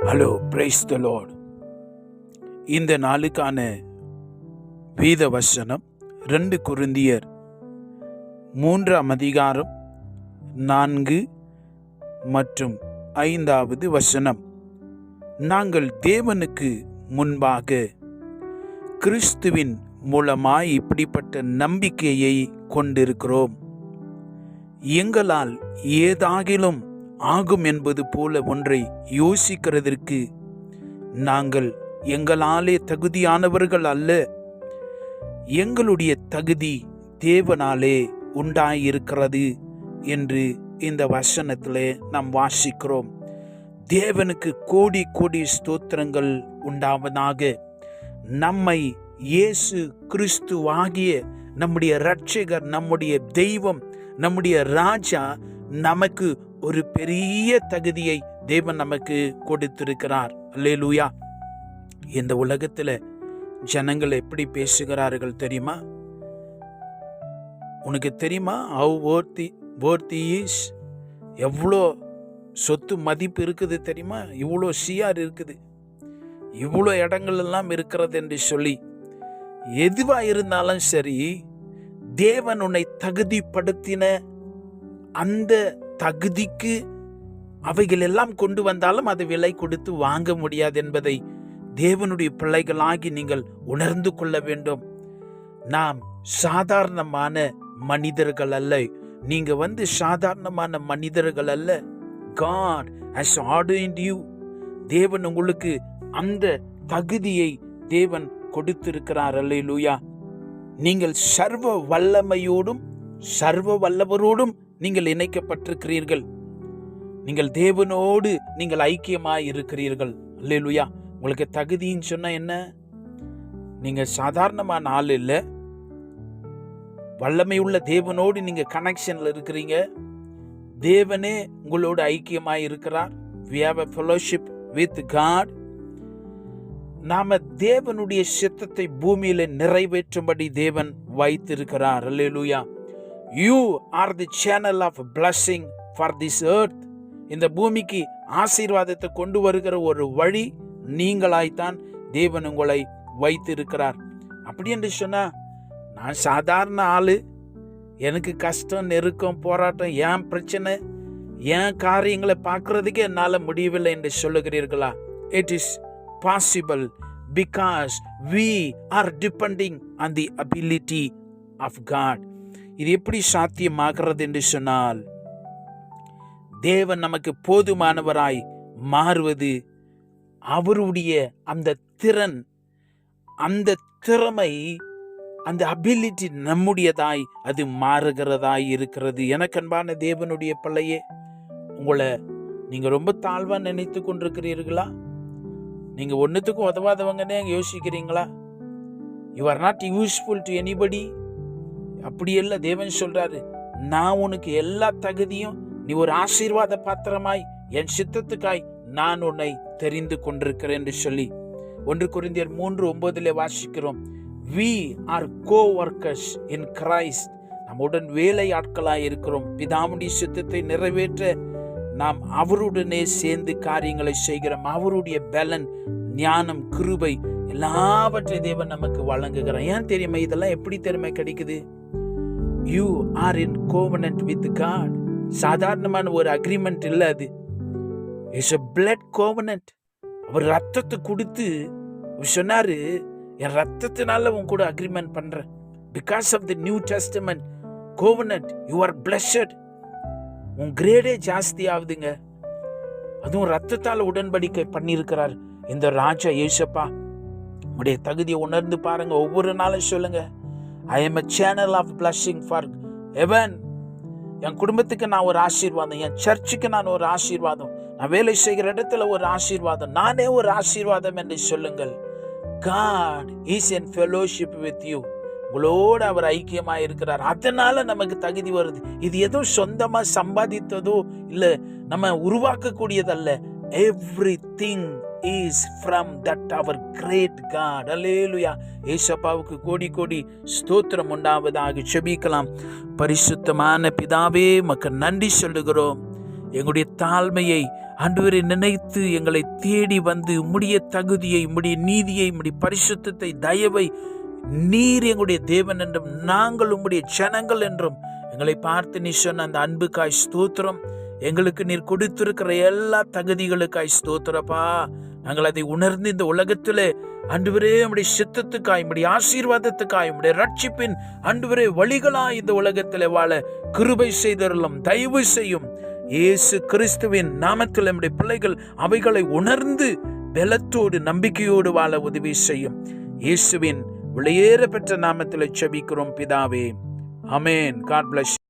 Hello, praise the Lord. இந்த நாளுக்கான வேத வசனம் 2 கொரிந்தியர் 3ஆம் அதிகாரம் 4 மற்றும் 5வது வசனம். நாங்கள் தேவனுக்கு முன்பாக கிறிஸ்துவின் மூலமாய் இப்படிப்பட்ட நம்பிக்கையை கொண்டிருக்கிறோம். எங்களால் ஏதாகிலும் ஆகும் என்பது போல ஒன்றை யோசிக்கிறதற்கு நாங்கள் எங்களாலே தகுதியானவர்கள் அல்ல. எங்களுடைய தகுதி தேவனாலே உண்டாயிருக்கிறது என்று இந்த வசனத்திலே நாம் வாசிக்கிறோம். தேவனுக்கு கோடி கோடி ஸ்தோத்திரங்கள் உண்டாவதாக. நம்மை இயேசு கிறிஸ்துவாகிய நம்முடைய இரட்சகர், நம்முடைய தெய்வம், நம்முடைய ராஜா நமக்கு ஒரு பெரிய தகுதியை தேவன் நமக்கு கொடுத்திருக்கிறார். அல்லேலூயா. இந்த உலகத்தில் ஜனங்கள் எப்படி பேசுகிறார்கள் தெரியுமா? உனக்கு தெரியுமா how worthy is? எவ்வளோ சொத்து மதிப்பு இருக்குது தெரியுமா? இவ்வளோ சிஆர் இருக்குது, இவ்வளோ இடங்கள் எல்லாம் இருக்கிறது என்று சொல்லி, எதுவாக இருந்தாலும் சரி, தேவன் உன்னை தகுதிப்படுத்தின அந்த தகுதிக்கு அவைகள் எல்லாம் கொண்டு வந்தாலும் அதை விலை கொடுத்து வாங்க முடியாது என்பதை தேவனுடைய பிள்ளைகளாகி நீங்கள் உணர்ந்து கொள்ள வேண்டும். நாம் சாதாரணமான மனிதர்கள் அல்ல. நீங்க சாதாரணமான மனிதர்கள் அல்ல. God has ordained you. தேவன் உங்களுக்கு அந்த தகுதியை தேவன் கொடுத்திருக்கிறார். அல்லேலூயா. நீங்கள் சர்வ வல்லமையோடும் சர்வ வல்லவரோடும் நீங்கள் இணைக்கப்பட்டிருக்கிறீர்கள். நீங்கள் தேவனோடு நீங்கள் ஐக்கியமாய் இருக்கிறீர்கள். அல்லேலூயா. உங்களுக்கு தகுதின்னு சொன்னா என்ன? நீங்க சாதாரணமான ஆள் இல்லை. வல்லமை உள்ள தேவனோடு நீங்க கனெக்ஷன்ல இருக்கிறீங்க. தேவனே உங்களோடு ஐக்கியமாய் இருக்கிறார். We have a fellowship with God. நாம தேவனுடைய சித்தத்தை பூமியில நிறைவேற்றும்படி தேவன் வைத்திருக்கிறார். அல்லேலூயா. You are the channel of blessing for this earth. இந்த பூமிக்கு ஆசீர்வாதத்தை கொண்டு வருகிற ஒரு வழி நீங்களாய்த்தான் தேவன் உங்களை வைத்திருக்கிறார். அப்படி என்று சொன்னா, நான் சாதாரண ஆளு, எனக்கு கஷ்டம், நெருக்கம், போராட்டம், ஏன் பிரச்சனை, ஏன் காரியங்களை பார்க்கறதுக்கு என்னால் முடியவில்லை என்று சொல்லுகிறீர்களா? It is possible because we are depending on the ability of God. இது எப்படி சாத்தியமாகிறது என்று சொன்னால், தேவன் நமக்கு போதுமானவராய் மாறுவது அவருடைய அந்த திறன், அந்த திறமை, அந்த அபிலிட்டி நம்முடையதாய் அது மாறுகிறதாய் இருக்கிறது. எனக்கு அன்பான தேவனுடைய பிள்ளையே, உங்களை நீங்க ரொம்ப தாழ்வா நினைத்து கொண்டிருக்கிறீர்களா? நீங்க ஒன்னுத்துக்கும் உதவாதவங்கன்னே யோசிக்கிறீங்களா? You are not useful to anybody. அப்படி இல்ல. தேவன் சொல்றாரு, நான் உனக்கு எல்லா தகுதியும், நீ ஒரு ஆசீர்வாத பாத்திரமாய் என் சித்தத்துக்காய் நான் உன்னை தெரிந்து கொண்டிருக்கிறேன் என்று சொல்லி 1 கொரிந்தியர் 3:9 வாசிக்கிறோம். We are co-workers in Christ. நம்முடன் வேலை ஆட்களாய் இருக்கிறோம். பிதாவுடைய சித்தத்தை நிறைவேற்ற நாம் அவருடனே சேர்ந்து காரியங்களை செய்கிறோம். அவருடைய பலன், ஞானம், கிருபை எல்லாவற்றையும் தேவன் நமக்கு வழங்குகிறார். ஏன் தெரியுமா? இதெல்லாம் எப்படி தெரியுமா கிடைக்குது? You are in covenant with God. சாதாரணமான ஒரு அக்ரிமெண்ட் இல்ல, அது இட்ஸ் a blood covenant. அவர் ரத்தத்தை கொடுத்து சொன்னாரு, என் ரத்தத்தினால உன் கூட அக்ரிமெண்ட் பண்றேன். Because of the New Testament covenant you are blessed. உன் கிரேடே ஜாஸ்தி ஆகுதுங்க. அதுவும் ரத்தத்தால் உடன்படிக்கை பண்ணியிருக்கிறார் இந்த ராஜா ஏசப்பா. உடைய தகுதியை உணர்ந்து பாருங்க. ஒவ்வொரு நாளும் சொல்லுங்க, I am a channel of blessing for heaven. என் குடும்பத்துக்கு நான் ஒரு ஆசீர்வாதம், என் சர்ச்சுக்கு நான் ஒரு ஆசீர்வாதம், நான் வேலை செய்கிற இடத்துல ஒரு ஆசீர்வாதம், நானே ஒரு ஆசீர்வாதம் என்று சொல்லுங்கள். God is in fellowship with you. உங்களோடு அவர் ஐக்கியமாக இருக்கிறார். அதனால நமக்கு தகுதி வருது. இது ஏதோ சொந்தமா சம்பாதித்ததோ இல்ல நம்ம உருவாக்கக்கூடியதல்ல. Everything is from that our great God. Hallelujah. ஏசப்பாவுக்கு கோடி கோடி ஸ்தோத்திரம் உண்டாவதாக. செபிக்கலாம். பரிசுத்தமான பிதாவே, உமக்கு நன்றி சொல்லுகிறோம். எங்களுடைய தாழ்மையை ஆண்டவரை நினைத்து எங்களை தேடி வந்து உம்முடைய தகுதியை, உம்முடைய நீதியை, உம்முடைய பரிசுத்தத்தை, தயவை, நீர் எங்களுடைய தேவன் என்றும் நாங்கள் உம்முடைய ஜனங்கள் என்றும் எங்களை பார்த்து நீ சொன்ன அந்த அன்புக்காய் ஸ்தோத்திரம். எங்களுக்கு நீர் கொடுத்திருக்கிற எல்லா தகுதிகளுக்காய் ஸ்தோத்திரப்பா. நாங்கள் அதை உணர்ந்து இந்த உலகத்திலே ஆண்டவரே உம்முடைய சித்தத்துக்காய், உம்முடைய ஆசீர்வாதத்துக்காய், உம்முடைய ரட்சிப்பின் ஆண்டவரே வழிகளாய் இந்த உலகத்திலே வாழ கிருபை செய்தருளும், தயவு செய்யும். இயேசு கிறிஸ்துவின் நாமத்தில் நம்முடைய பிள்ளைகள் அவைகளை உணர்ந்து பலத்தோடு நம்பிக்கையோடு வாழ உதவி செய்யும். இயேசுவின் விலையேற பெற்ற நாமத்தில் ஜெபிக்கிறோம் பிதாவே. ஆமென். God bless you.